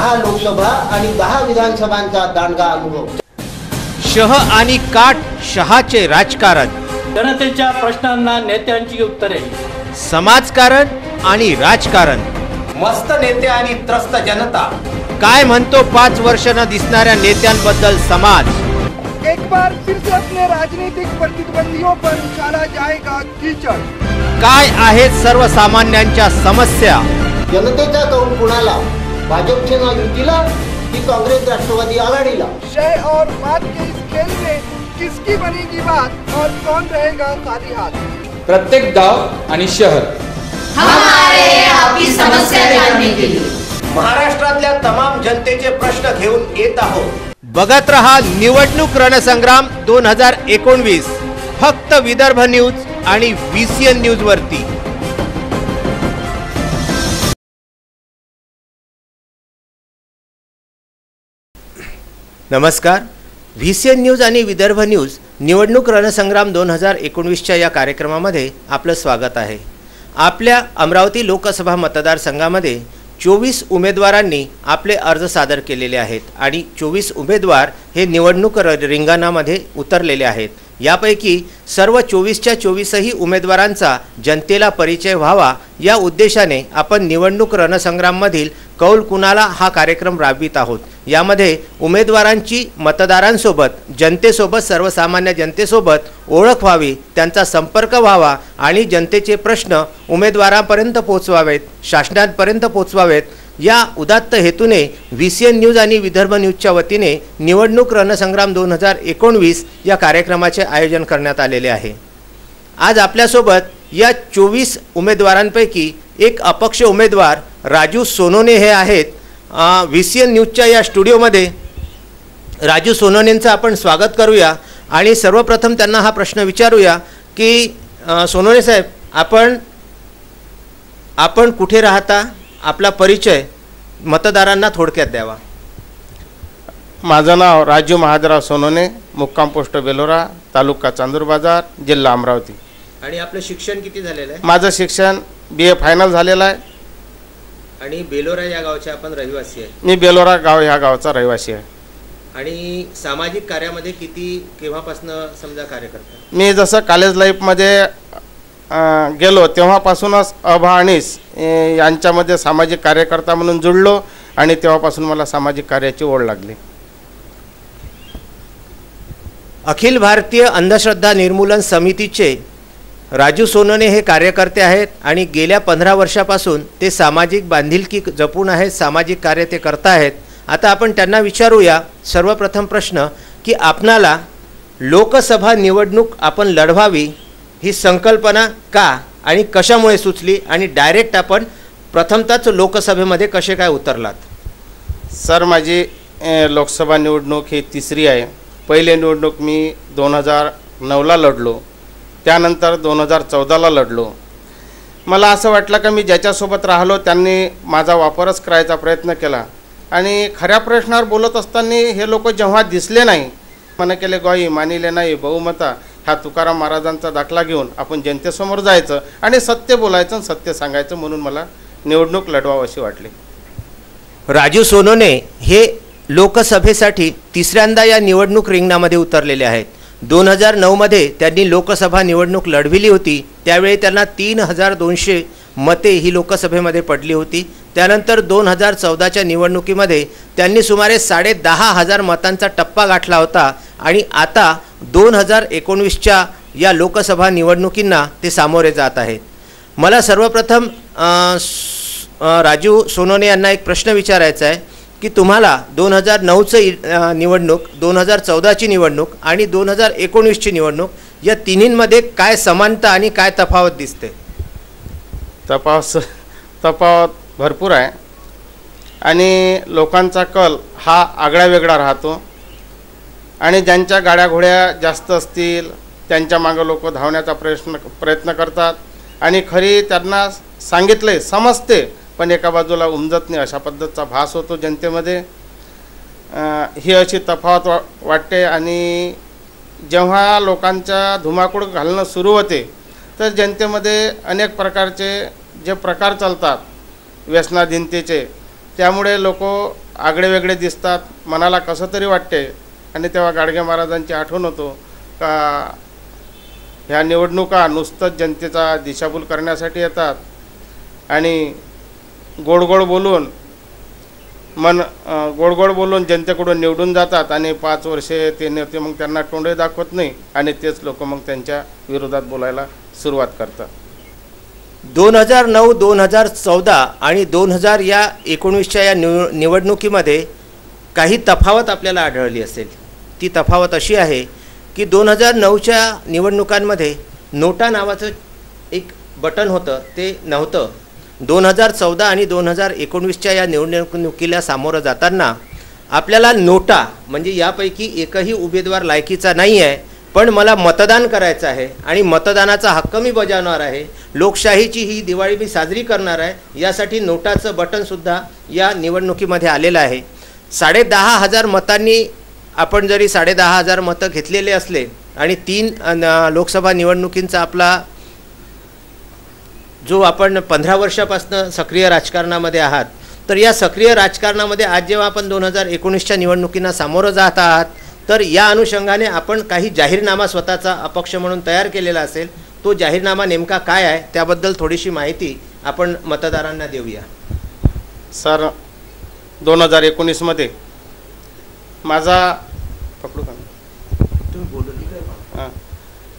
10 लोकसभा आणि 10 विधानसभांचा दांडगा अनुभव। शह आणि काट शहाचे राजकारण, जनतेच्या प्रश्नांना नेत्यांची उत्तरे, समाजकारण आणि राजकारण, मस्त नेते आणि त्रस्त जनता। काय म्हणतो 5 वर्ष न दिसणाऱ्या नेत्यांबद्दल समाज। एक बार फिर से अपने राजनीतिक प्रतिद्वंदियों पर उछाला जाएगा कीचड़। काय आहेत सर्वसामान्यांच्या समस्या। जनतेचा कौल कुणाला, भाजपच्या युतीला की काँग्रेस राष्ट्रवादी आघाडीला। शय और बात के इस खेल में किसकी बनेगी बात और कौन रहेगा खाली हाथ। प्रत्येक गांव आणि शहर हमारे आपकी समस्या जानने के लिए महाराष्ट्रातल्या तमाम जनतेचे प्रश्न घेऊन येत आहोत। बघत रहा निवडणूक रणसंग्राम 2019 फक्त विदर्भ न्यूज आणि VCN न्यूज वरती। नमस्कार, VCN न्यूज आणि विदर्भ न्यूज निवडणूक रणसंग्राम 2019च्या या कार्यक्रमामध्ये आपलं स्वागत आहे। आपल्या अमरावती लोकसभा मतदारसंघामध्ये 24 उमेदवारांनी आपले अर्ज सादर केलेले आहेत आणि 24 उमेदवार हे निवडणूक रिंगणामध्ये उतरलेले आहेत। यापैकी सर्व 24च्या 24ही उमेदवारांचा जनतेला परिचय व्हावा या उद्देशाने आपण निवडणूक रणसंग्राममधील कौल कुणाला हा कार्यक्रम राबवित आहोत। यामध्ये उमेदवारांची मतदारांसोबत, जनतेसोबत, सर्वसामान्य जनतेसोबत ओळख व्हावी, त्यांचा संपर्क व्हावा आणि जनतेचे प्रश्न उमेदवारांपर्यंत पोहोचवावेत, शासनापर्यंत पोहोचवावेत या उदात्त हेतूने VCN न्यूज आणि विदर्भ न्यूजच्या वतीने निवडणूक रणसंग्राम 2019 या कार्यक्रमाचे आयोजन करण्यात आलेले आहे। आज आपल्यासोबत या 24 उमेदवारांपैकी एक अपक्ष उमेदवार राजू सोनोने हे आहेत। VCN न्यूजच्या या स्टुडिओमध्ये राजू सोनोनेंचं आपण स्वागत करूया आणि सर्वप्रथम त्यांना हा प्रश्न विचारूया की सोनोने साहेब, आपण कुठे राहता, आपला परिचय मतदारांना थोडक्यात द्यावा। माझं नाव राजू महादेवराव सोनोने, मुक्काम पोस्ट बेलोरा, तालुका चांदूर बाजार, जिल्हा अमरावती। आणि आपलं शिक्षण किती झालेलं आहे? माझं शिक्षण BA फायनल झालेलं आहे। आणि बेलोरा या गावचे आपण रहिवासी आहे? मी बेलोरा गाव ह्या गावचा रहिवासी आहे। आणि सामाजिक कार्यामध्ये केव्हापासून समजा कार्य करता? मी जसं कॉलेज लाईफमध्ये गेलो तेव्हापासूनच अभा अनिस यांच्यामध्ये सामाजिक कार्यकर्ता म्हणून जुळलो आणि तेव्हापासून मला सामाजिक कार्याची ओढ लागली। अखिल भारतीय अंधश्रद्धा निर्मूलन समितीचे राजू सोनोने हे कार्यकर्ते आहेत आणि गेल्या 15 वर्षापासून ते सामाजिक बांधिलकी जपून आहेत, सामाजिक कार्य ते करत आहेत। आता आपण त्यांना विचारूया सर्वप्रथम प्रश्न की आपणाला लोकसभा निवडणूक आपण लढवावी ही संकल्पना का आणि कशामुळे सुचली आणि डायरेक्ट आपण प्रथमतःच लोकसभेमध्ये कसे काय उतरलात? सर, माझी लोकसभा निवडणूक ही तिसरी आहे। पहिली निवडणूक मी 2009ला लढलो, त्यानंतर 2014ला लढलो। मला असं वाटलं की मी ज्याच्यासोबत राहिलो त्यांनी माझा वापरच करायचा प्रयत्न केला आणि खऱ्या प्रश्नावर बोलत असताना हे लोक जेव्हा दिसले नाही, मन केले गोई मानिले नाही बहुमता ह्या तुकाराम महाराजांचा दाखला घेऊन आपण जनतेसमोर जायचं आणि सत्य बोलायचं, सत्य सांगायचं, म्हणून मला निवडणूक लढवावी अशी वाटली। राजू सोनोने हे लोकसभेसाठी तिसऱ्यांदा या निवडणूक रिंगणामध्ये उतरलेले आहेत। 2009 मध्ये त्यांनी लोकसभा निवडणूक लढविली होती, त्यावेळी त्यांना 3200 मते ही लोकसभेमध्ये पडली होती। त्यानंतर 2014च्या निवडणुकीमध्ये त्यांनी सुमारे 10,500 मतांचा टप्पा गाठला होता आणि आता 2019च्या या लोकसभा निवडणुकींना ते सामोरे जात आहेत। मला सर्वप्रथम राजू सोनोने यांना एक प्रश्न विचारायचा आहे की तुम्हाला 2009चं निवडणूक, 2014ची निवडणूक आणि 2019ची निवडणूक या तिन्हींमध्ये काय समानता आणि काय तफावत दिसते? तफावत भरपूर आहे आणि लोकांचा कल हा आगळा वेगळा राहतो आणि ज्यांच्या गाड्या घोड्या जास्त असतील त्यांच्या मागे लोक धावण्याचा प्रयत्न करतात आणि खरी त्यांना सांगितले समजते पण एका बाजूला उमजत नाही, अशा पद्धतीचा भास होतो जनतेमध्ये। ही अशी तफावत वाटते आणि जेव्हा लोकांच्या धुमाकूळ घालणं सुरू होते तर जनतेमध्ये अनेक प्रकारचे जे प्रकार चालतात व्यसनाधीनतेचे, त्यामुळे लोक आगळेवेगळे दिसतात, मनाला कसं तरी वाटते. आणि तेव्हा गाडगे महाराजांची आठवण होतो का ह्या निवडणुका नुसतंच जनतेचा दिशाभूल करण्यासाठी येतात आणि गोड गोड बोलून जनतेकडून निवडून जातात आणि 5 वर्षे ते नेते मग त्यांना तोंडही दाखवत नाही आणि तेच लोक मग त्यांच्या विरोधात बोलायला सुरुवात करतात. 2009, 2014 आणि 2019च्या या निवडणुकीमध्ये काही तफावत आपल्याला आढळली असेल. ती तफावत अशी आहे की 2009च्या निवडणुकांमध्ये नोटा नावाचं एक बटन होतं, ते नव्हतं. 2014 आणि 2019च्या या निवडणुकीला सामोरं जाताना आपल्याला नोटा म्हणजे यापैकी एकही उमेदवार लायकीचा नाही आहे, पण मला मतदान करायचं आहे आणि मतदानाचा हक्क मी बजावणार आहे, लोकशाहीची ही दिवाळी मी साजरी करणार आहे, यासाठी नोटाचं बटनसुद्धा या निवडणुकीमध्ये आलेलं आहे. 10,500 मतांनी आपण जरी 10,500 मतं घेतलेले असले आणि 3 लोकसभा निवडणुकींचा आपला जो आपण 15 वर्षापासून सक्रिय राजकारणामध्ये आहात, तर या सक्रिय राजकारणामध्ये आज जेव्हा आपण 2019च्या निवडणुकींना सामोरं जात आहात, तर या अनुषंगाने आपण काही जाहीरनामा स्वतःचा अपक्ष म्हणून तयार केलेला असेल. तो जाहीरनामा नेमका काय आहे त्याबद्दल थोडीशी माहिती आपण मतदारांना देऊया. सर, 2019मध्ये माझा पकडू का तुम्ही बोलू.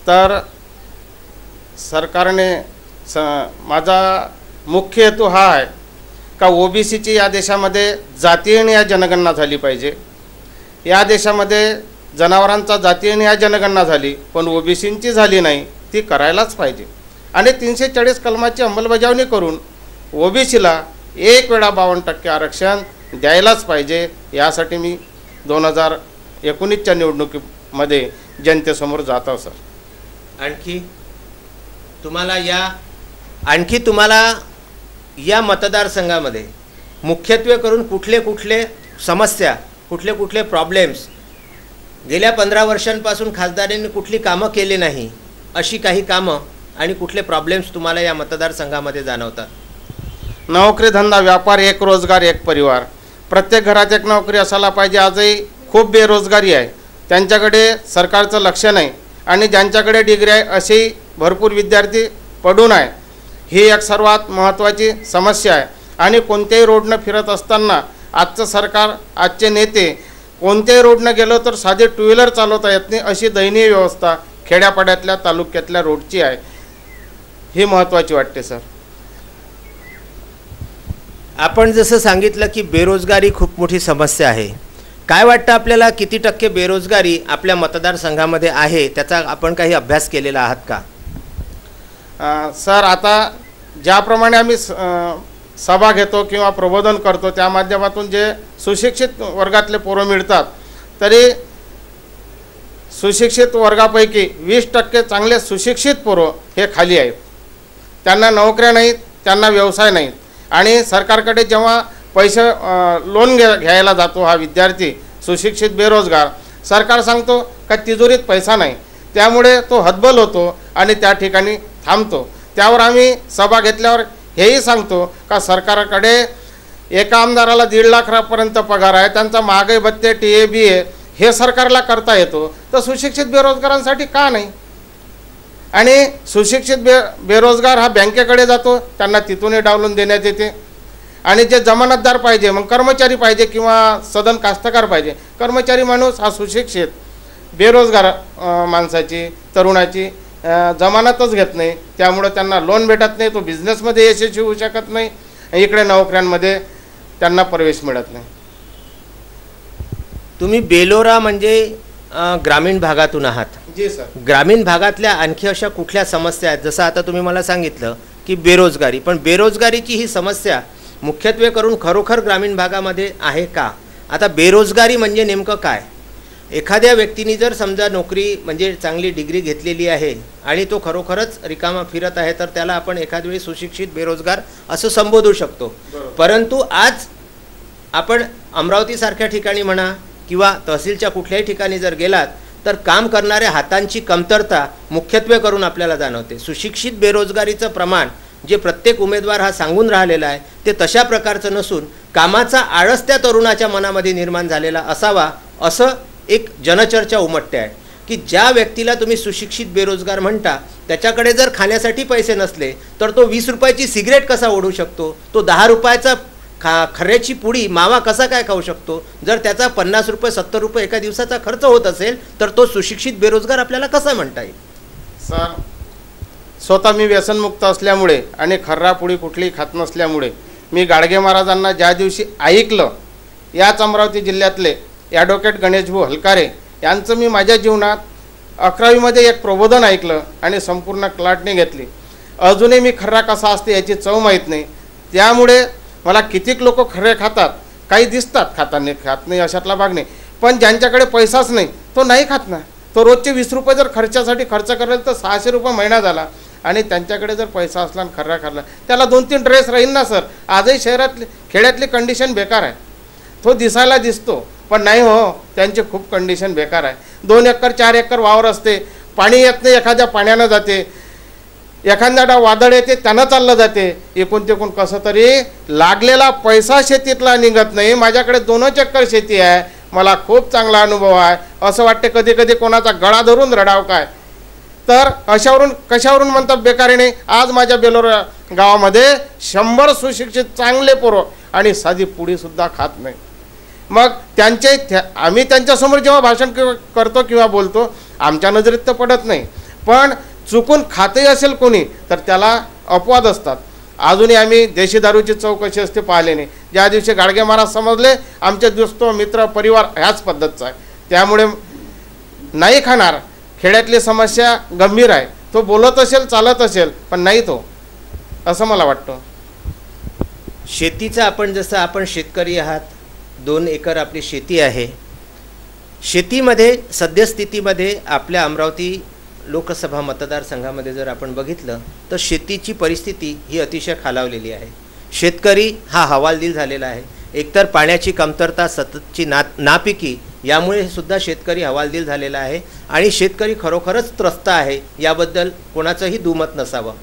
तर सरकारने माझा मुख्य हेतू हा आहे का ओबीसीची या देशामध्ये जातीय जनगणना झाली पाहिजे. या देशामध्ये जनावरांचा जातीय जनगणना झाली, पण ओबीसींची झाली नाही. ती करायलाच पाहिजे आणि 340 कलमाची अंमलबजावणी करून ओबीसीला 1 वेळा 52% आरक्षण द्यायलाच पाहिजे. यासाठी मी 2019च्या निवडणुकीमध्ये जनतेसमोर जातो सर. आणखी तुम्हाला या मतदारसंघामध्ये मुख्यत्वे करून कुठले समस्या, कुठले प्रॉब्लेम्स, गेल्या 15 वर्षांपासून खासदारांनी कुठली कामं केली नाही अशी काही कामं आणि कुठले प्रॉब्लेम्स तुम्हाला या मतदारसंघामध्ये जाणवतात? नोकरी, धंदा, व्यापार, एक रोजगार, एक परिवार. प्रत्येक घरात एक नोकरी असायला पाहिजे. आजही खूप बेरोजगारी आहे, त्यांच्याकडे सरकारचं लक्ष नाही आणि ज्यांच्याकडे डिग्री आहे असे भरपूर विद्यार्थी पडून आहे. ही एक सर्वात महत्त्वाची समस्या आहे. आणि कोणत्याही रोडनं फिरत असताना आजचं सरकार, आजचे नेते कोणत्याही रोडनं गेलो तर साधे 2 व्हीलर चालवता येत नाही अशी दयनीय व्यवस्था खेड्यापाड्यातल्या तालुक्यातल्या रोडची आहे. ही महत्त्वाची वाटते सर. आपण जसं सांगितलं की बेरोजगारी खूप मोठी समस्या आहे. काय वाटतं आपल्याला, किती टक्के बेरोजगारी आपल्या मतदारसंघामध्ये आहे? त्याचा आपण काही अभ्यास केलेला आहात का? सर, आता ज्याप्रमाणे आम्ही सभा घेतो किंवा प्रबोधन करतो त्या माध्यमातून जे सुशिक्षित वर्गातले पोरं मिळतात, तरी सुशिक्षित वर्गापैकी 20% चांगले सुशिक्षित पोरं हे खाली आहेत. त्यांना नोकऱ्या नाहीत, त्यांना व्यवसाय नाहीत. आणि सरकारकडे जेव्हा पैसे लोन घ्यायला जातो हा विद्यार्थी सुशिक्षित बेरोजगार, सरकार सांगतो का तिजोरीत पैसा नाही, त्यामुळे तो हतबल होतो आणि त्या ठिकाणी थांबतो. त्यावर आम्ही सभा घेतल्यावर हेही सांगतो का सरकारकडे एका आमदाराला 1.5 लाखापर्यंत पगार आहे, त्यांचा महागाई भत्ते, TABA हे सरकारला करता येतो, तर सुशिक्षित बेरोजगारांसाठी का नाही? आणि सुशिक्षित बेरोजगार हा बँकेकडे जातो, त्यांना तिथूनही डावलून देण्यात येते. आणि जे जमानतदार पाहिजे, मग कर्मचारी पाहिजे किंवा सदन कास्तकार पाहिजे, कर्मचारी माणूस हा सुशिक्षित बेरोजगार माणसाची, तरुणाची जमानतच घेत नाही, त्यामुळे त्यांना लोन भेटत नाही, तो बिझनेसमध्ये यशस्वी होऊ शकत नाही, इकडे नोकऱ्यांमध्ये त्यांना प्रवेश मिळत नाही. तुम्ही बेलोरा म्हणजे ग्रामीण भागातून आहात. जी सर. ग्रामीण भागातल्या आणखी अशा कुठल्या समस्या आहेत? जसं आता तुम्ही मला सांगितलं की बेरोजगारी, पण बेरोजगारीची ही समस्या मुख्यत्वे करून खरोखर ग्रामीण भागामध्ये आहे का? आता बेरोजगारी म्हणजे नेमकं काय? एखाद्या व्यक्तीने जर समजा नोकरी म्हणजे चांगली डिग्री घेतलेली आहे आणि तो खरोखरच रिकामा फिरत आहे, तर त्याला आपण एखाद वेळी सुशिक्षित बेरोजगार असं संबोधू शकतो. परंतु आज आपण अमरावतीसारख्या ठिकाणी म्हणा किंवा तहसीलच्या कुठल्याही ठिकाणी जर गेलात तर काम करणाऱ्या हातांची कमतरता मुख्यत्वे करून आपल्याला जाणवते. सुशिक्षित बेरोजगारीचं प्रमाण जे प्रत्येक उमेदवार हा सांगून राहिलेला आहे ते तशा प्रकारचं नसून कामाचा आळस त्या तरुणाच्या मनामध्ये निर्माण झालेला असावा असं एक जनचर्चा उमटते आहे की ज्या व्यक्तीला तुम्ही सुशिक्षित बेरोजगार म्हणता त्याच्याकडे जर खाण्यासाठी पैसे नसले तर तो 20 रुपयाची सिगरेट कसा ओढू शकतो, तो 10 रुपयाचा खऱ्याची पुडी मावा कसा काय खाऊ शकतो, जर त्याचा 50 रुपये 70 रुपये एका दिवसाचा खर्च होत असेल तर तो सुशिक्षित बेरोजगार आपल्याला कसा म्हणता येईल? सर, स्वतः मी व्यसनमुक्त असल्यामुळे आणि खर्रा पुडी कुठलीही खात नसल्यामुळे मी गाडगे महाराजांना ज्या दिवशी ऐकलं, याच अमरावती जिल्ह्यातले ॲडव्होकेट गणेशभाऊ हलकारे यांचं मी माझ्या जीवनात 11वीमध्ये एक प्रबोधन ऐकलं आणि संपूर्ण क्लाटणी घेतली. अजूनही मी खर्रा कसा असते याची चव माहीत नाही. त्यामुळे मला कितीक लोक खरे खातात, काही दिसतात खाताना, खात नाही अशातला भाग नाही. पण ज्यांच्याकडे पैसाच नाही तो नाही खात ना. तो रोजचे 20 रुपये जर खर्चासाठी खर्च करेल तर 600 रुपये महिना झाला. आणि त्यांच्याकडे जर पैसा असला आणि खर्रा खाल्ला त्याला 2-3 ड्रेस राहील ना सर. आजही शहरातली खेड्यातली कंडिशन बेकार आहे. तो दिसायला दिसतो पण नाही हो, त्यांची खूप कंडिशन बेकार आहे. 2 एकर 4 एकर वावर असते, पाणी येत नाही, एखाद्या पाण्यानं जाते, एखाद्या वादळ येते त्यानं चाललं जाते. एकूण तेकून कसं तरी लागलेला पैसा शेतीतला निघत नाही. माझ्याकडे 2 एकर शेती आहे, मला खूप चांगला अनुभव आहे. असं वाटते कधी कधी कोणाचा गळा धरून रडाव काय. तर अशावरून कशावरून म्हणतात बेकारीने. आज माझ्या बेलोर गावामध्ये 100 सुशिक्षित चांगले पोरं आणि साधी पुडीसुद्धा खात नाही. मग आम्ही त्यांच्यासमोर जेव्हा भाषण करतो किंवा बोलतो आमच्या नजरेत तर पडत नाही, पण चुकून खातही असेल कोणी तर त्याला अपवाद असतात. अजूनही आम्ही देशी दारूची चौकशी असते पाहिले नाही. ज्या दिवशी गाडगे महाराज समजले आमचे दोस्त मित्र परिवार ह्याच पद्धतीचा आहे. त्यामुळे नाही खाणार. खेड्यातली समस्या गंभीर आहे. तो बोलत असेल चालत असेल पण नाही तो, असं मला वाटतं. शेतीचा आपण शेतकरी आहात, 2 एकर आपली शेती आहे. शेतीमध्ये सद्यस्थितीमध्ये आपल्या अमरावती लोकसभा मतदारसंघामध्ये जर आपण बघितलं तर शेतीची परिस्थिती ही अतिशय खालावलेली आहे. शेतकरी हा हवालदिल झालेला आहे. एकतर पाण्याची कमतरता, सततची नापिकी यामुळे सुद्धा शेतकरी हवालदिल झालेला आहे आणि शेतकरी खरोखरच त्रस्त आहे, याबद्दल कोणाचंही दुमत नसावं.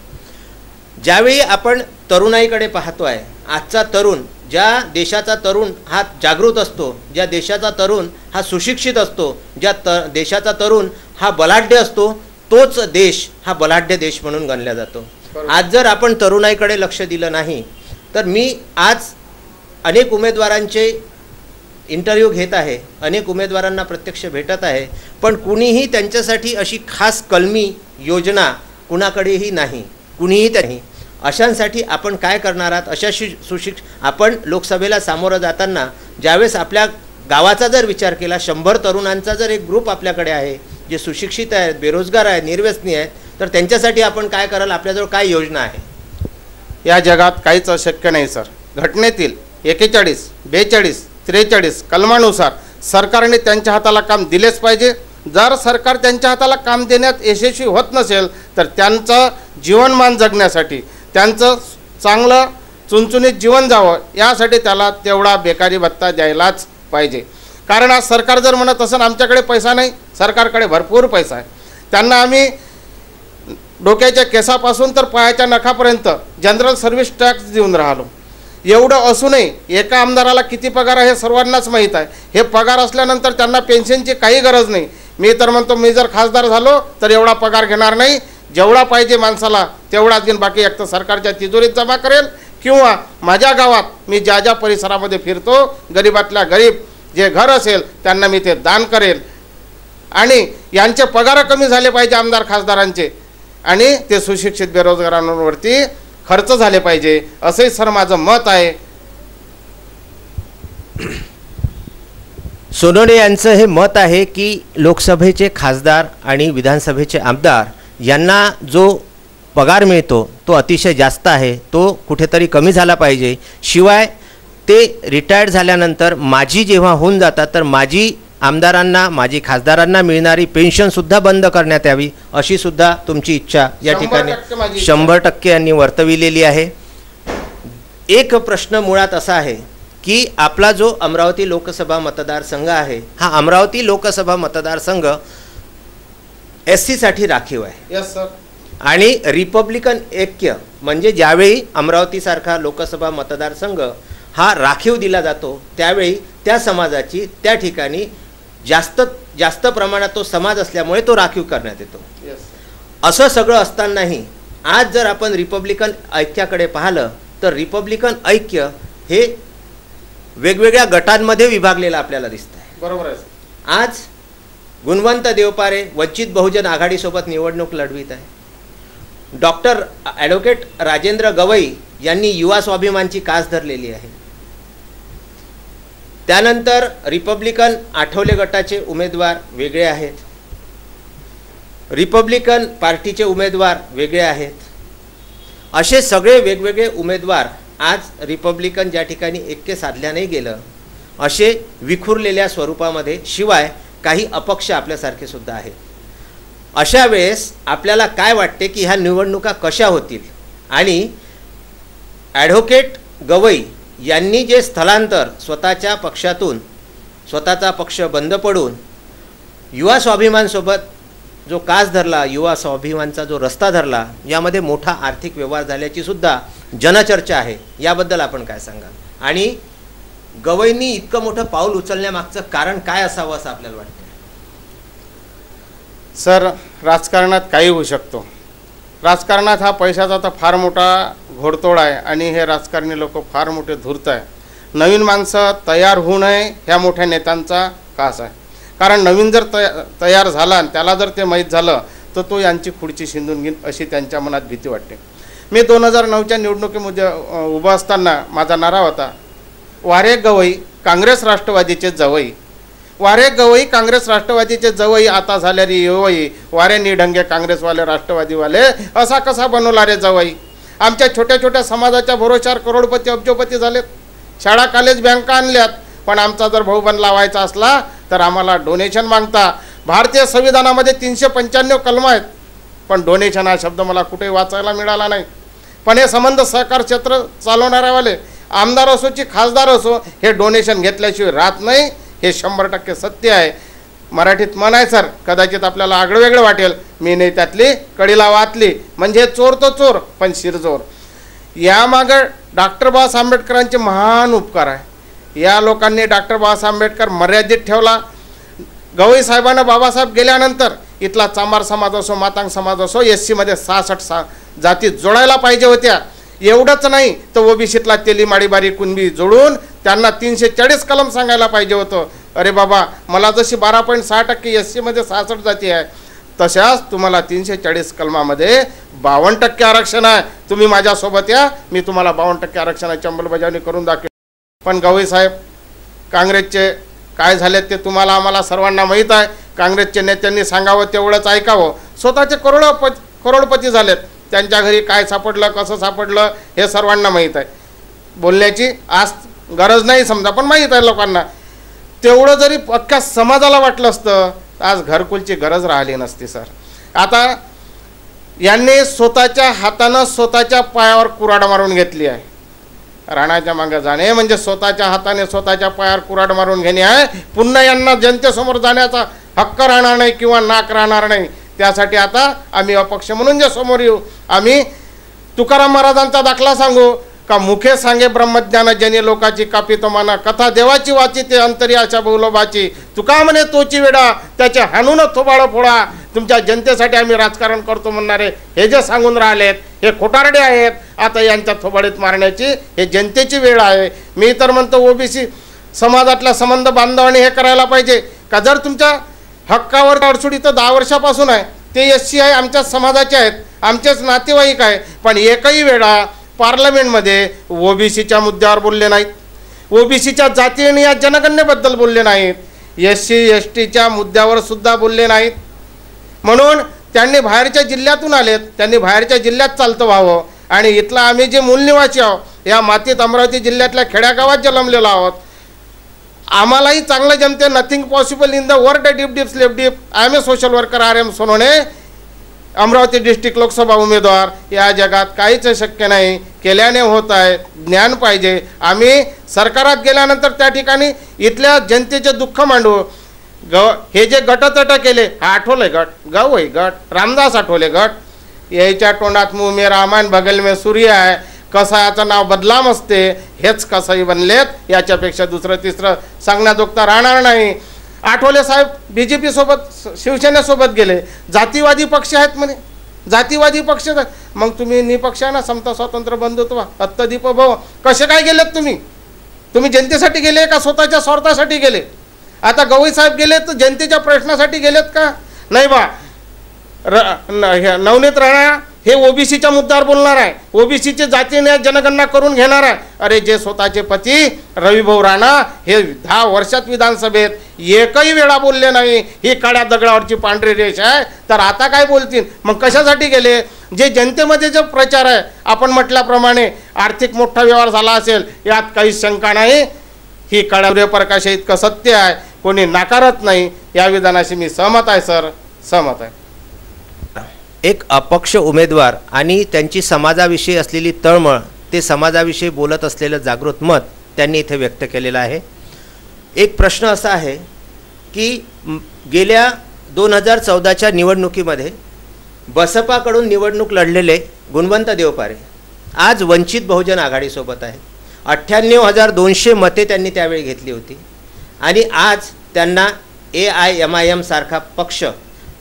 ज्यावेळी आपण तरुणाईकडे पाहतो आहे, आजचा तरुण, ज्या देशाचा तरुण हा जागृत असतो, ज्या देशाचा तरुण हा सुशिक्षित असतो, ज्या देशाचा तरुण हा बलाढ्य असतो, तोच देश हा बलाढ्य देश म्हणून गणला जातो. आज जर आपण तरुणाईकडे लक्ष दिलं नाही तर मी आज अनेक उमेदवारांचे इंटरव्ह्यू घेत आहे, अनेक उमेदवारांना प्रत्यक्ष भेटत आहे, पण कुणीही त्यांच्यासाठी अशी खास कलमी योजना कुणाकडेही नाही, कुणीही नाही. अशांसाठी आपण काय करणार आहात? अशा आपण लोकसभेला सामोरं जाताना ज्यावेळेस आपल्या गावाचा जर विचार केला, 100 तरुणांचा जर एक ग्रुप आपल्याकडे आहे जे सुशिक्षित आहेत, बेरोजगार आहेत, निर्व्यसनी आहेत, तर त्यांच्यासाठी आपण काय कराल? आपल्याजवळ काय योजना आहे? या जगात काहीच अशक्य नाही सर. घटनेतील 41, 42, 43 कलमानुसार सरकारने त्यांच्या हाताला काम दिलेच पाहिजे. जर सरकार त्यांच्या हाताला काम देण्यात यशस्वी होत नसेल तर त्यांचं जीवनमान जगण्यासाठी, त्यांचं चांगलं चुणचुणीत जीवन जावं यासाठी त्याला तेवढा बेकारी भत्ता द्यायलाच पाहिजे. कारण आज सरकार जर म्हणत असेल आमच्याकडे पैसा नाही, सरकारकडे भरपूर पैसा आहे. त्यांना आम्ही डोक्याच्या केसापासून तर पायाच्या नखापर्यंत जनरल सर्व्हिस टॅक्स देऊन राहिलो. एवढं असूनही एका आमदाराला किती पगार आहे हे सर्वांनाच माहीत आहे. हे पगार असल्यानंतर त्यांना पेन्शनची काही गरज नाही. मी तर म्हणतो मी जर खासदार झालो तर एवढा पगार घेणार नाही, जेवढा पाहिजे माणसाला तेवढाच घेईन. बाकी एक तर सरकारच्या तिजोरीत जमा करेल किंवा माझ्या गावात मी ज्या ज्या परिसरामध्ये फिरतो गरिबातल्या गरीब जे घर असेल त्यांना मी ते दान करेल. आणि यांचे पगार कमी झाले पाहिजे आमदार खासदारांचे आणि ते सुशिक्षित बेरोजगारांवरती खर्च झाले पाहिजे, असंही सर माझं मत आहे. सोनवणे यांचं हे मत आहे की लोकसभेचे खासदार आणि विधानसभेचे आमदार यांना जो पगार मिळतो तो अतिशय जास्त आहे, तो कुठेतरी कमी झाला पाहिजे. शिवाय ते रिटायर्ड झाल्यानंतर माजी जेव्हा होऊन जातात तर माजी आमदारांना, माजी खासदारांना मिळणारी पेन्शनसुद्धा बंद करण्यात यावी, अशी सुद्धा तुमची इच्छा या ठिकाणी 100% यांनी वर्तविलेली आहे. एक प्रश्न मुळात असा आहे की आपला जो अमरावती लोकसभा मतदारसंघ आहे, हा अमरावती लोकसभा मतदारसंघ SC साठी राखीव आहे. Yes sir. आणि रिपब्लिकन ऐक्य म्हणजे ज्यावेळी अमरावतीसारखा लोकसभा मतदारसंघ हा राखीव दिला जातो त्यावेळी त्या समाजाची त्या ठिकाणी जास्त प्रमाणात तो समाज असल्यामुळे तो राखीव करण्यात येतो. असं सगळं असतानाही आज जर आपण रिपब्लिकन ऐक्याकडे पाहिलं तर रिपब्लिकन ऐक्य हे वेगवेगळ्या गटांमध्ये विभागलेलं आपल्याला दिसतं आहे. बरोबर आहे. आज गुणवंत देवपारे वंचित बहुजन आघाडीसोबत निवडणूक लढवित आहे. डॉक्टर ॲडव्होकेट राजेंद्र गवई यांनी युवा स्वाभिमानची कास धरलेली आहे. त्यानंतर रिपब्लिकन आठवले गटाचे उमेदवार वेगळे आहेत, रिपब्लिकन पार्टीचे उमेदवार वेगळे आहेत. असे सगळे वेगवेगळे उमेदवार आज रिपब्लिकन ज्या ठिकाणी ऐक्य साधल्या नाही गेलं असे विखुरलेल्या स्वरूपामध्ये, शिवाय काही अपक्ष आपल्यासारखे सुद्धा आहेत. अशा वेळेस आपल्याला काय वाटते की ह्या निवडणुका कशा होतील. आणि ॲडव्होकेट गवई यांनी जे स्थलांतर स्वतःच्या पक्षातून स्वतःचा पक्ष बंद पडून युवा स्वाभिमानसोबत जो कास धरला, युवा स्वाभिमानचा जो रस्ता धरला, यामध्ये मोठा आर्थिक व्यवहार झाल्याची सुद्धा जनचर्चा आहे. याबद्दल आपण काय सांगाल. आणि गवईंनी इतकं मोठं पाऊल उचलण्यामागचं कारण काय असावं असं आपल्याला वाटतं. सर, राजकारणात काही होऊ शकतो. राजकारणात हा पैशाचा तर फार मोठा घोडतोड आहे आणि हे राजकारणी लोक फार मोठे धूर्त आहे. नवीन माणसं तयार होऊ नये ह्या मोठ्या नेत्यांचा कास आहे. कारण नवीन जर तयार झाला आणि त्याला जर ते माहीत झालं तर तो यांची खुर्ची शिंदून घेईन अशी त्यांच्या मनात भीती वाटते. मी 2009च्या निवडणुकीमध्ये उभा असताना माझा नारा होता, वारे गवई काँग्रेस राष्ट्रवादीचे जवई. वारे गवई काँग्रेस राष्ट्रवादीचे जवई, आता झाले रे येवई. वारे निढंगे काँग्रेसवाले राष्ट्रवादीवाले, असा कसा बनवला रे जवई. आमच्या छोट्या छोट्या समाजाच्या भरोश्यावर करोडपती अब्जोपती झालेत. शाळा कॉलेज बँका आणल्यात, पण आमचा जर भाऊबंद लावायचा असला तर आम्हाला डोनेशन मागता. भारतीय संविधानामध्ये 395 कलमं आहेत, पण डोनेशन हा शब्द मला कुठे वाचायला मिळाला नाही. पण हे संबंध सहकार क्षेत्र चालवणाऱ्यावाले, आमदार असो की खासदार असो, हे डोनेशन घेतल्याशिवाय राहत नाही. हे 100% सत्य आहे. मराठीत म्हण आहे सर, कदाचित आपल्याला आगळं वेगळं वाटेल, मी नाही त्यातली कळीला वाचली. म्हणजे चोर तो चोर पण शिरजोर. यामागं डॉक्टर बाबासाहेब आंबेडकरांचे महान उपकार आहे. या लोकांनी डॉक्टर बाबासाहेब आंबेडकर मर्यादित ठेवला. गवई साहेबांना बाबासाहेब गेल्यानंतर इथला चांभार समाज असो, मातांग समाज असो, SC मध्ये 66 जाती जोडायला पाहिजे होत्या. एवढंच नाही तर ओबीसीतला तेली माडीबारी कुणबी जोडून त्यांना 340 कलम सांगायला पाहिजे होतं. अरे बाबा, मला जशी 12.6% SC मध्ये 66 जाती आहे, तशाच तुम्हाला 340 कलमामध्ये 52% आरक्षण आहे. तुम्ही माझ्यासोबत या, मी तुम्हाला 52% आरक्षणाची अंमलबजावणी करून दाखवेन. पण गवई साहेब काँग्रेसचे काय झाले ते तुम्हाला आम्हाला सर्वांना माहीत आहे. काँग्रेसच्या नेत्यांनी सांगावं तेवढंच ऐकावं. स्वतःचे करोडपती झालेत. त्यांच्या घरी काय सापडलं, कसं सापडलं हे सर्वांना माहीत आहे. बोलण्याची आज गरज नाही समजा, पण माहीत आहे लोकांना. तेवढं जरी अख्ख्या समाजाला वाटलं असतं आज घरकुलची गरज राहिली नसती सर. आता यांनी स्वतःच्या हातानं स्वतःच्या पायावर कुऱ्हाड मारून घेतली आहे. राणाच्या मागे जाणे म्हणजे स्वतःच्या हाताने स्वतःच्या पायावर कुऱ्हाड मारून घेणे आहे. पुन्हा यांना जनतेसमोर जाण्याचा हक्क राहणार नाही किंवा नाक राहणार नाही. त्यासाठी आता आम्ही अपक्ष म्हणून जे समोर येऊ, आम्ही तुकाराम महाराजांचा दाखला सांगू का, मुखे सांगे ब्रह्मज्ञान जनी लोकाची कापित माना, कथा देवाची वाची ते अंतरी आशा बहुलोबाची, तुका म्हणे तोची वेडा त्याचे हाणून थोबाळ फोडा. तुमच्या जनतेसाठी आम्ही राजकारण करतो म्हणणारे हे जे सांगून राहिलेत हे खोटारडे आहेत. आता यांच्या थोबाडीत मारण्याची हे जनतेची वेळ आहे. मी तर म्हणतो ओबीसी समाजातल्या संबंध बांधवाने हे करायला पाहिजे का, जर तुमच्या हक्कावर अडचणी तर 10 वर्षापासून आहे, ते SC आहे, आमच्याच समाजाचे आहेत, आमचेच नातेवाईक आहे, पण एकही वेळा पार्लमेंटमध्ये ओबीसीच्या मुद्द्यावर बोलले नाहीत, ओबीसीच्या जाती आणि या जनगणनेबद्दल बोलले नाहीत, SC STच्या मुद्द्यावर सुद्धा बोलले नाहीत. म्हणून त्यांनी बाहेरच्या जिल्ह्यातून आलेत, त्यांनी बाहेरच्या जिल्ह्यात चालतं व्हावं. आणि इथला आम्ही जे मूलनिवासी आहोत, या मातीत अमरावती जिल्ह्यातल्या खेड्यागावात जन्मलेलो आहोत, आम्हालाही चांगलं जमते. Nothing possible in the world deep deep sleep deep. I am a social worker RM Sonawane, Amravati district Lok Sabha उमेदवार. या जगात काहीच शक्य नाही, केल्याने होत आहे. ज्ञान पाहिजे. आम्ही सरकारात गेल्यानंतर त्या ठिकाणी इथल्या जनतेचे दुःख मांडू. हे जे गटतट केले, हा आठवले गट, गवई गट, रामदास आठवले गट, याच्या तोंडात मुँह में रामायण बगल में सूर्य आहे. कसायाचं नाव बदलाम असते, हेच कसाई बनलेत, याच्यापेक्षा दुसरं तिसरं सांगण्याजोगता राहणार नाही. आठवले साहेब BJP सोबत शिवसेनेसोबत गेले, जातीवादी पक्ष आहेत म्हणे, जातीवादी पक्ष. मग तुम्ही निपक्ष आहे ना, समता स्वातंत्र्य बंधुत्व अत्तदीप भव, कसे काय गेलेत तुम्ही? तुम्ही जनतेसाठी गेले का स्वतःच्या स्वार्थासाठी गेले? आता गवई साहेब गेले तर जनतेच्या प्रश्नासाठी गेलेत का? नाही बा. नवनीत राणा हे OBCच्या मुद्द्यावर बोलणार आहे, OBCचे जातीने जनगणना करून घेणार आहे. अरे जे स्वतःचे पती रविभाऊ राणा हे 10 वर्षात विधानसभेत एकही वेळा बोलले नाही, ही काळ्या दगडावरची पांढरी रेष आहे, तर आता काय बोलतील? मग कशासाठी गेले? जे जनतेमध्ये जो प्रचार आहे, आपण म्हटल्याप्रमाणे आर्थिक मोठा व्यवहार झाला असेल यात काही शंका नाही. ही काळ्या सूर्यप्रकाश इतकं सत्य आहे, कोणी नाकारत नाही. या विधानाशी मी सहमत आहे सर, सहमत आहे. एक अपक्ष उमेदवार आणि त्यांची समाजाविषयी असलेली तळमळ, ते समाजाविषयी बोलत असलेलं जागृत मत त्यांनी इथे व्यक्त केलेलं आहे. एक प्रश्न असा आहे की गेल्या 2014च्या निवडणुकीमध्ये बसपाकडून निवडणूक लढलेले गुणवंत देवपारे आज वंचित बहुजन आघाडीसोबत आहेत. 98,200 मते त्यांनी त्यावेळी घेतली होती आणि आज त्यांना AIMIM सारखा पक्ष,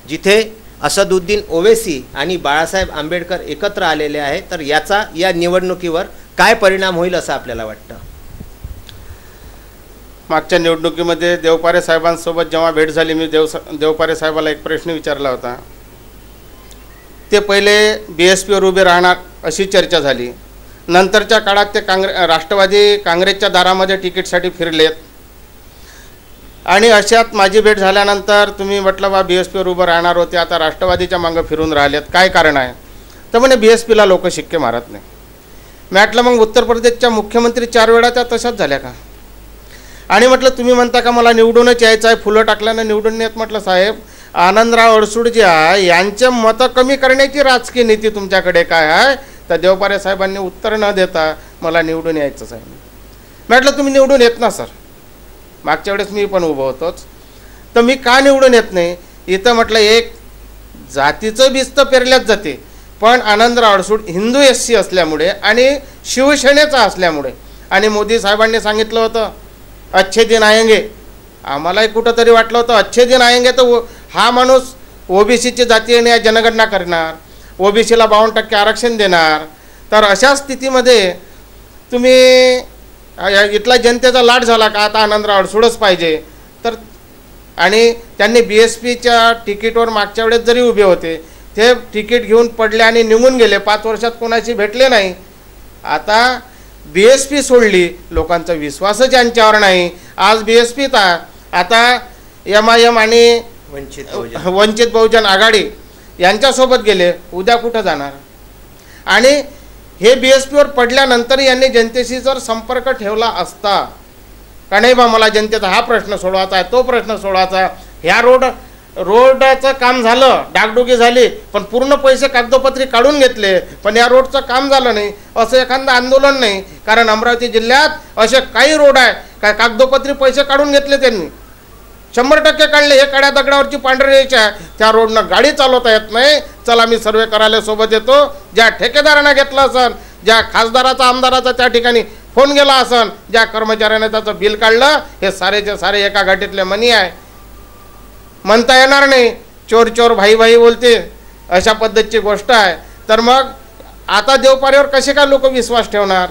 जिथे असदुद्दीन ओवेसी आणि बाळासाहेब आंबेडकर एकत्र आलेले आहेत, तर याचा या निवडणुकीवर काय परिणाम होईल असं आपल्याला वाटतं? मागच्या निवडणुकीमध्ये देवपारे साहेबांसोबत जेव्हा भेट झाली, मी देवपारे साहेबाला एक प्रश्न विचारला होता. ते पहिले BSPवर उभे राहणार अशी चर्चा झाली. नंतरच्या काळात ते राष्ट्रवादी काँग्रेसच्या दारामध्ये तिकीटसाठी फिरलेत आणि अशात माझी भेट झाल्यानंतर तुम्ही म्हटलं बा BSPवर उभं राहणार होते, आता राष्ट्रवादीच्या मागं फिरून राहिलेत, काय कारण आहे? तर म्हणे BSPला लोक शिक्के मारत नाही. मी म्हटलं मग उत्तर प्रदेशच्या मुख्यमंत्री 4 वेळा त्या तशाच झाल्या का? आणि म्हटलं तुम्ही म्हणता का मला निवडूनच यायचं आहे, फुलं टाकल्यानं निवडून येत. म्हटलं साहेब, आनंदराव अडसूड जे आहे यांचे मतं कमी करण्याची राजकीय नीती तुमच्याकडे काय आहे? तर देवपारे साहेबांनी उत्तर न देता मला निवडून यायचंच आहे. म्हटलं तुम्ही निवडून येत ना सर, मागच्या वेळेस मी पण उभं होतोच, तर मी का निवडून येत नाही? इथं म्हटलं एक जातीचं बीज तर पेरल्याच जाते, पण आनंदराव अडसूड हिंदू SC असल्यामुळे आणि शिवसेनेचा असल्यामुळे, आणि मोदी साहेबांनी सांगितलं होतं अच्छे दिन आएंगे, आम्हालाही कुठंतरी वाटलं होतं अच्छे दिन आएंगे, तर हा माणूस OBCची जातीय जनगणना करणार, OBCला 52% आरक्षण देणार. तर अशा स्थितीमध्ये तुम्ही इथला जनतेचा लाट झाला का आता आनंदराव अडसूडच पाहिजे? तर आणि त्यांनी BSPच्या तिकीटवर मागच्या वेळेस जरी उभे होते, ते तिकीट घेऊन पडले आणि निघून गेले, 5 वर्षात कोणाशी भेटले नाही. आता BSP सोडली, लोकांचा विश्वासच यांच्यावर नाही. आज BSP आता MIM आणि वंचित बहुजन आघाडी यांच्यासोबत गेले, उद्या कुठं जाणार? आणि हे BSPवर पडल्यानंतर यांनी जनतेशी जर संपर्क ठेवला असता का नाही बा मला जनतेचा हा प्रश्न सोडवायचा आहे, तो प्रश्न सोडवायचा आहे, ह्या रोडचं काम झालं, डागडुगी झाली, पण पूर्ण पैसे कागदोपत्री काढून घेतले, पण या रोडचं काम झालं नाही, असं एखादं आंदोलन नाही. कारण अमरावती जिल्ह्यात असे काही रोड आहे काय कागदोपत्री पैसे काढून घेतले त्यांनी, 100% काढले. हे काळ्या दगडावरची पांढरी रेष आहे, त्या रोडनं गाडी चालवता येत नाही. चला मी सर्वे करायला सोबत येतो. ज्या ठेकेदारानं घेतलं असन, ज्या खासदाराचा आमदाराचा त्या ठिकाणी फोन गेला असन, ज्या कर्मचाऱ्याने त्याचं बिल काढलं, हे सारेचे सारे एका गाठीतले मनी आहे. म्हणता येणार नाही, चोर चोर भाई भाई बोलते, अशा पद्धतीची गोष्ट आहे. तर मग आता देवपारेवर कसे काय लोक विश्वास ठेवणार?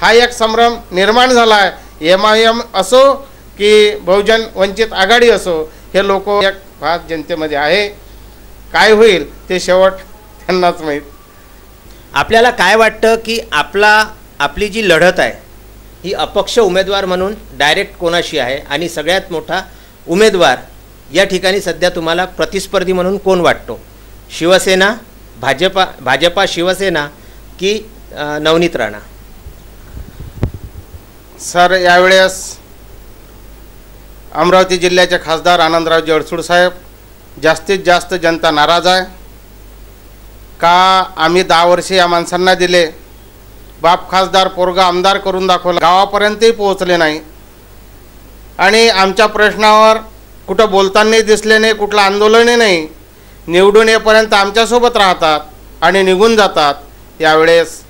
हा एक संभ्रम निर्माण झाला आहे. MIM असो की बहुजन वंचित आघाडी असो, हे लोक एक भाग जनतेमध्ये आहे. काय होईल ते शेवट त्यांनाच माहीत. आपल्याला काय वाटतं की आपली जी लढत आहे ही अपक्ष उमेदवार म्हणून डायरेक्ट कोणाशी आहे, आणि सगळ्यात मोठा उमेदवार या ठिकाणी सध्या तुम्हाला प्रतिस्पर्धी म्हणून कोण वाटतो? शिवसेना, भाजपा शिवसेना की नवनीत राणा? सर, यावेळेस अमरावती जिल्ह्याचे खासदार आनंदरावजी अडसूड साहेब, जास्तीत जास्त जनता नाराज आहे का आम्ही 10 वर्षे या माणसांना दिले, बाप खासदार पोरगा आमदार करून दाखवला, गावापर्यंतही पोहोचले नाही, आणि आमच्या प्रश्नावर कुठं बोलतानाही दिसले नाही, कुठलं आंदोलनही नाही, निवडून येईपर्यंत आमच्यासोबत राहतात आणि निघून जातात. यावेळेस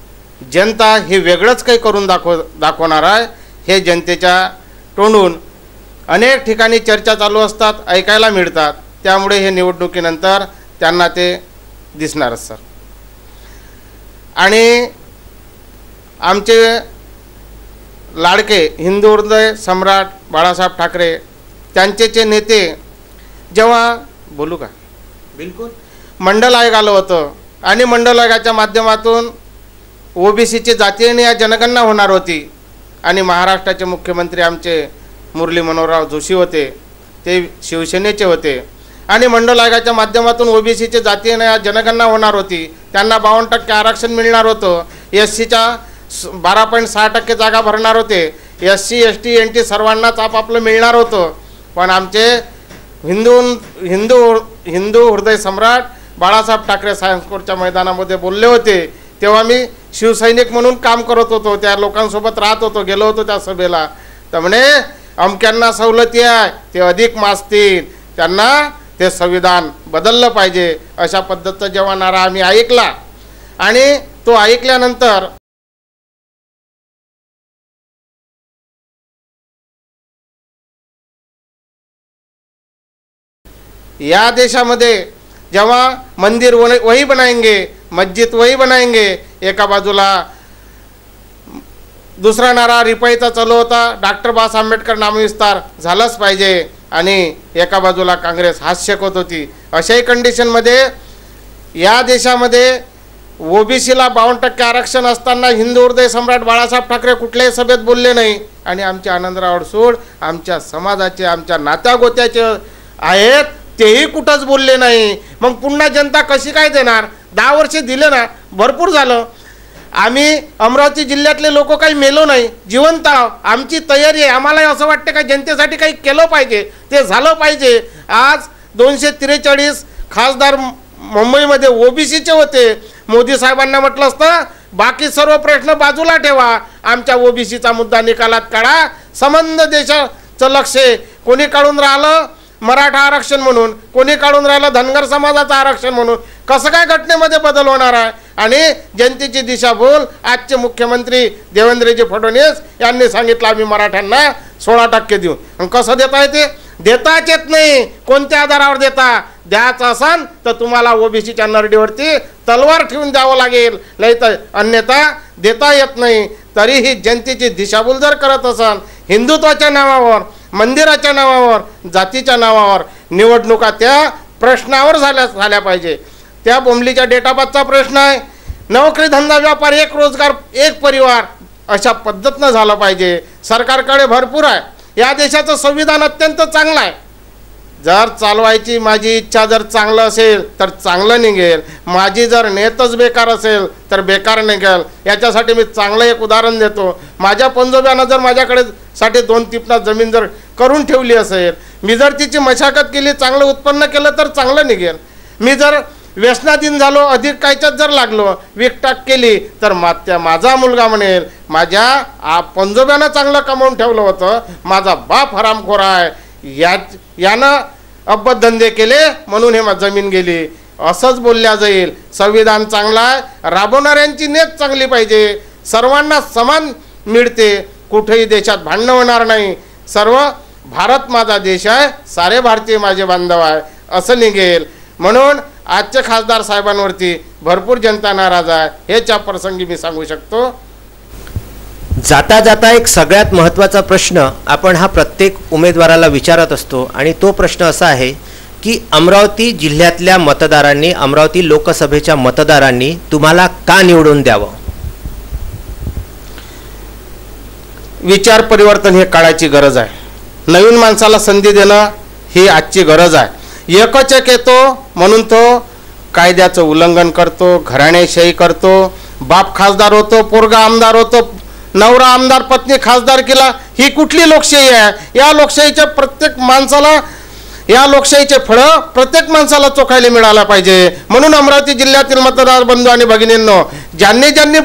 जनता हे वेगळंच काही करून दाखवणार आहे हे जनतेच्या तोंडून अनेक ठिकाणी चर्चा चालू असतात, ऐकायला मिळतात. त्यामुळे हे निवडणुकीनंतर त्यांना ते दिसणारच सर. आणि आमचे लाडके हिंदू हृदय सम्राट बाळासाहेब ठाकरे त्यांचे नेते जेव्हा बोलू का बिलकुल मंडल आयोग आलं होतं आणि मंडल आयोगाच्या माध्यमातून ओबीसीची जातीय जनगणना होणार होती आणि महाराष्ट्राचे मुख्यमंत्री आमचे मुरली मनोहरराव जोशी होते, ते शिवसेनेचे होते आणि मंडल आयोगाच्या माध्यमातून ओबीसीची जातीय जनगणना होणार होती. त्यांना 52% आरक्षण मिळणार होतं. एससीच्या 12.6% जागा भरणार होते. SC ST NT सर्वांनाच आपापलं मिळणार होतं. पण आमचे हिंदू हृदय सम्राट बाळासाहेब ठाकरे सायन्स मैदानामध्ये बोलले होते तेव्हा मी शिवसैनिक म्हणून काम करत होतो, त्या लोकांसोबत राहत होतो, गेलो होतो त्या सभेला. तर म्हणे अमक्यांना सवलती आहे ते अधिक माजतील, त्यांना ते संविधान बदललं पाहिजे अशा पद्धतीचा जेव्हा नारा आम्ही ऐकला आणि तो ऐकल्यानंतर या देशामध्ये जेव्हा मंदिर वही बनाएंगे, मस्जिद वही बनाएंगे, एका बाजूला दुसरा नारा रिपाईचा चालू होता, डॉक्टर बाबासाहेब आंबेडकर नामविस्तार झालाच पाहिजे आणि एका बाजूला काँग्रेस हात शेकत होती. अशाही कंडिशनमध्ये या देशामध्ये ओबीसीला 52% आरक्षण असताना हिंदू हृदय सम्राट बाळासाहेब ठाकरे कुठल्याही सभेत बोलले नाही आणि आमचे आनंदराव अडसूळ आमच्या समाजाचे आमच्या नात्यागोत्याचे आहेत तेही कुठंच बोलले नाही. मग पुन्हा जनता कशी काय देणार? 10 वर्षे दिले ना, भरपूर झालं. आम्ही अमरावती जिल्ह्यातले लोक काही मेलो नाही, जिवंत आहोत. आमची तयारी आहे. आम्हाला असं वाटतं का जनतेसाठी काही केलं पाहिजे, ते झालं पाहिजे. आज 243 खासदार मुंबईमध्ये ओबीसीचे होते. मोदी साहेबांना म्हटलं असतं बाकी सर्व प्रश्न बाजूला ठेवा, आमच्या ओबीसीचा मुद्दा निकालात काढा. संबंध देशाचं लक्ष कोणी काढून राहिलं मराठा आरक्षण म्हणून, कोणी काढून राहिलं धनगर समाजाचं आरक्षण म्हणून. कसं काय घटनेमध्ये बदल होणार आहे? आणि जनतेची दिशाभूल आजचे मुख्यमंत्री देवेंद्रजी फडणवीस यांनी सांगितलं आम्ही मराठ्यांना 16% देऊ. आणि कसं देता येते? देताच येत नाही. कोणत्या आधारावर देता? द्यायचं असन तर तुम्हाला ओबीसीच्या नरडीवरती तलवार ठेवून द्यावं लागेल, नाही तर अन्यथा देता येत नाही. तरीही जनतेची दिशाभूल जर करत असाल हिंदुत्वाच्या नावावर, मंदिराच्या नावावर, जातीच्या नावावर निवडणुका त्या प्रश्नावर झाल्या पाहिजे. त्या बोंबलीच्या डेटाबाजचा प्रश्न आहे. नोकरी धंदा व्यापार, एक रोजगार एक परिवार अशा पद्धतीनं झालं पाहिजे. सरकारकडे भरपूर आहे. या देशाचं संविधान अत्यंत चांगलं आहे. जर चालवायची माझी इच्छा जर चांगलं असेल तर चांगलं निघेल, माझी जर नेतच बेकार असेल तर बेकार निघेल. याच्यासाठी मी चांगलं एक उदाहरण देतो. माझ्या पंजोब्यानं जर माझ्याकडे 2.5 तिपणा जमीन जर करून ठेवली असेल, मी जर तिची मशागत केली, चांगलं उत्पन्न केलं तर चांगलं निघेल. मी जर व्यसनाधीन झालो, अधिक कायच्यात जर लागलो, विकटाक केली तर माझा मुलगा म्हणेल माझ्या पंजोब्यानं चांगलं कमावून ठेवलं होतं, माझा बाप हरामखोर आहे, यानं अब्बधंदे केले म्हणून हे जमीन गेली, असंच बोलल्या जाईल. संविधान चांगलं आहे, राबवणाऱ्यांची नेत चांगली पाहिजे, सर्वांना समान मिळते, कुठेही देशात भांडणं होणार नाही. सर्व भारत माझा देश आहे, सारे भारतीय माझे बांधव आहे असं निघेल. म्हणून आजच्या खासदार साहेबांवरती भरपूर जनता नाराज आहे, हेच्या प्रसंगी मी सांगू शकतो. जाता जाता एक सगळ्यात महत्त्वाचा प्रश्न आपण हा प्रत्येक उमेदवाराला विचारत असतो आणि तो प्रश्न असा आहे की अमरावती जिल्ह्यातल्या मतदारांनी, अमरावती लोकसभेच्या मतदारांनी तुम्हाला का निवडून द्यावं? विचार परिवर्तन हे काळाची गरज आहे. नवीन माणसाला संधी देणं ही आजची गरज आहे. एकच एक येतो म्हणून तो कायद्याचं उल्लंघन करतो, घराणेशाही करतो, बाप खासदार होतो, पोरगा आमदार होतो, नवरा आमदार, पत्नी खासदार केला. ही कुठली लोकशाही आहे? या लोकशाहीच्या प्रत्येक माणसाला, या लोकशाहीचे फळं प्रत्येक माणसाला चोखायला मिळायला पाहिजे. म्हणून अमरावती जिल्ह्यातील मतदार बंधू आणि भगिनींनो, ज्यांनी ज्यांनी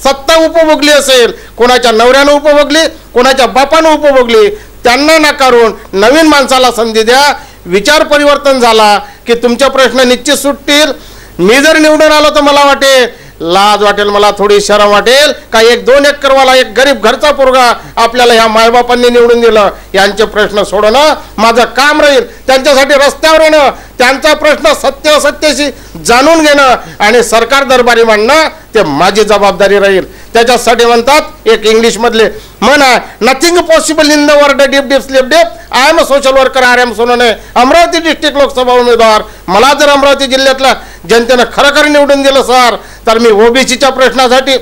सत्ता उपभोगली असेल, कोणाच्या नवऱ्यानं उपभोगली, कोणाच्या बापानं उपभोगली, त्यांना नाकारून नवीन माणसाला संधी द्या. विचार परिवर्तन झाला की तुमचे प्रश्न निश्चित सुटतील. मी जर निवडून आलो तर मला वाटेल लाज वाटेल, मला थोडी शरम वाटेल का 1-2 एकरवाला एक गरीब घरचा पोरगा आपल्याला ह्या मायबापांनी निवडून दिलं, यांचे प्रश्न सोडवणं माझं काम राहील. त्यांच्यासाठी रस्त्यावर येणं, त्यांचा प्रश्न सत्याशी जाणून घेणं आणि सरकार दरबारी मांडणं ते माझी जबाबदारी राहील. त्याच्यासाठी म्हणतात एक इंग्लिशमधले म्हण आहे, nothing possible in the world deep deep sleep deep. I am a social worker, R M Sonone, Amravati district Lok Sabha उमेदवार. मला जर अमरावती जिल्ह्यातल्या जनतेनं खरं निवडून दिलं सर, तर मी ओबीसीच्या प्रश्नासाठी,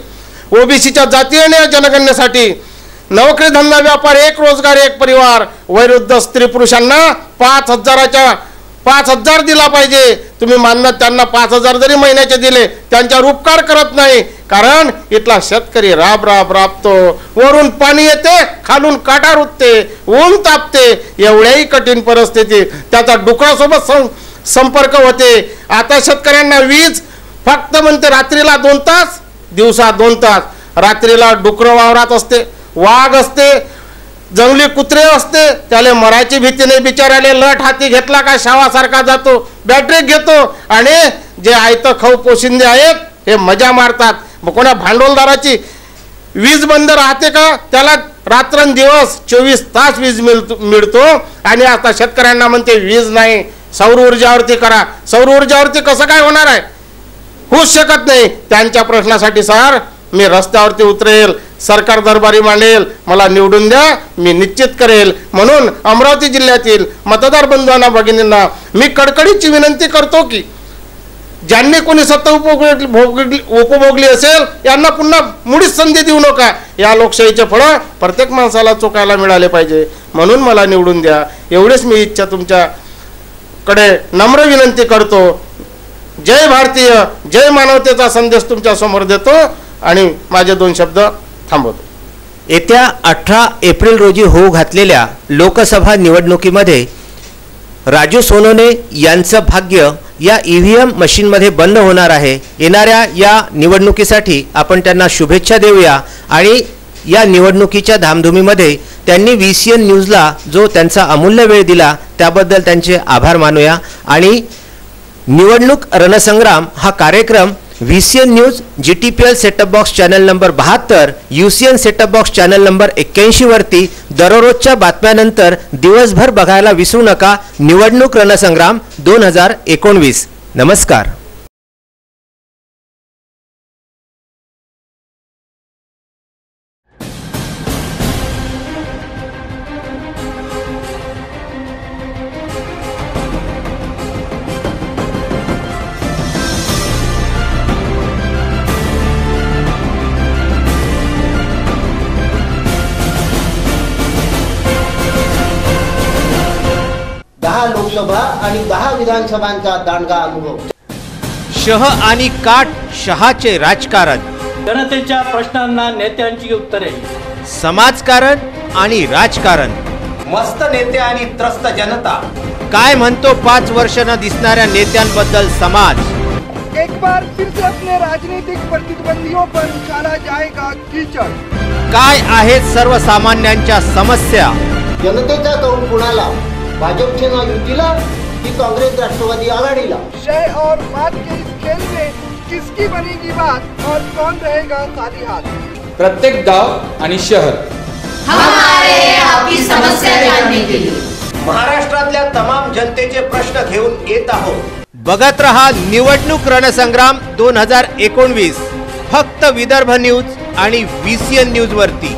ओबीसीच्या जातीय आणि जनगणनेसाठी, नोकरी धंदा व्यापार, एक रोजगार एक परिवार, वयोवृद्ध स्त्री पुरुषांना 5,000 दिला पाहिजे. तुम्ही मानत त्यांना 5,000 जरी महिन्याचे दिले त्यांच्यावर उपकार करत नाही, कारण इथला शेतकरी राबतो. वरून पाणी येते, खालून काटा रुतते, ऊन तापते, एवढ्याही कठीण परिस्थितीत त्याचा डुकरासोबत संपर्क होते. आता शेतकऱ्यांना वीज फक्त म्हणते रात्रीला 2 तास, दिवसा 2 तास. रात्रीला डुकरं वावरात असते, वाघ असते, जंगली कुत्रे असते, त्याला मराठी भीती नाही. बिचाराले लट हाती घेतला का शावासारखा जातो, बॅटरी घेतो आणि जे आयतं खाऊ पोशिंदे आहेत हे मजा मारतात. कोणा भांडवलदाराची वीज बंद राहते का, त्याला रात्रंदिवस 24 तास वीज मिळतो. आणि आता शेतकऱ्यांना म्हणते वीज नाही, सौर ऊर्जावरती करा. सौर ऊर्जावरती कसं काय होणार आहे, होऊच शकत नाही. त्यांच्या प्रश्नासाठी सर मी रस्त्यावरती उतरेल, सरकार दरबारी मांडेल, मला निवडून द्या, मी निश्चित करेल. म्हणून अमरावती जिल्ह्यातील मतदार बंधूंना भगिनींना मी कडकडीची विनंती करतो की ज्यांनी कोणी सत्ता उपभोगली असेल यांना पुन्हा मुळीच संधी देऊ नका. या लोकशाहीचे फळं प्रत्येक माणसाला चोकायला मिळाले पाहिजे, म्हणून मला निवडून द्या. एवढीच मी इच्छा तुमच्याकडे नम्र विनंती करतो. जय भारतीय, जय मानवतेचा संदेश तुमच्या समोर देतो आणि माझे 2 शब्द थांबवतो. येत्या 18 एप्रिल रोजी होऊ घातलेल्या लोकसभा निवडणुकीमध्ये राजू सोनोने यांचं भाग्य या EVM मशीनमध्ये बंद होणार आहे. येणाऱ्या या निवडणुकीसाठी आपण त्यांना शुभेच्छा देऊया आणि या निवडणुकीच्या धामधुमीमध्ये त्यांनी VCN न्यूजला जो त्यांचा अमूल्य वेळ दिला त्याबद्दल त्यांचे आभार मानूया. आणि निवडणूक रणसंग्राम हा कार्यक्रम VCN news GTPL setup box channel number 72, UCN setup box channel number 81 वरती दररोजच्या बातम्यानंतर दिवसभर बघायला विसरू नका. निवडणूक रणसंग्राम 2019. नमस्कार. लोकसभा आणि 10 विधानसभांचा दांडगा अनुभव. शह आणि काट शहाचे राजकारण, जनतेच्या प्रश्नांना नेत्यांची उत्तरे, समाजकारण आणि राजकारण, मस्त नेते आणि त्रस्त जनता. काय म्हणतो 5 वर्ष न दिसणाऱ्या नेत्यांबद्दल समाज. एक बार फिर से अपने राजनीतिक प्रतिद्वंदियों पर उछाला जाएगा कीचड़. काय आहेत सर्वसामान्यांच्या समस्या. जनतेचा कौल कुणाला, भाजपच्या युतीला की काँग्रेस राष्ट्रवादी आघाडीला. शय और बात के इस खेल में किसकी बनेगी बात और कौन रहेगा खाली हाथ. प्रत्येक गाव आणि शहर हम आए हैं आपकी समस्या जानने के लिए. महाराष्ट्रातल्या तमाम जनतेचे प्रश्न घेऊन येत आहोत. बघत रहा निवडणूक रणसंग्राम 2019 फक्त विदर्भ न्यूज आणि VCN न्यूज वरती.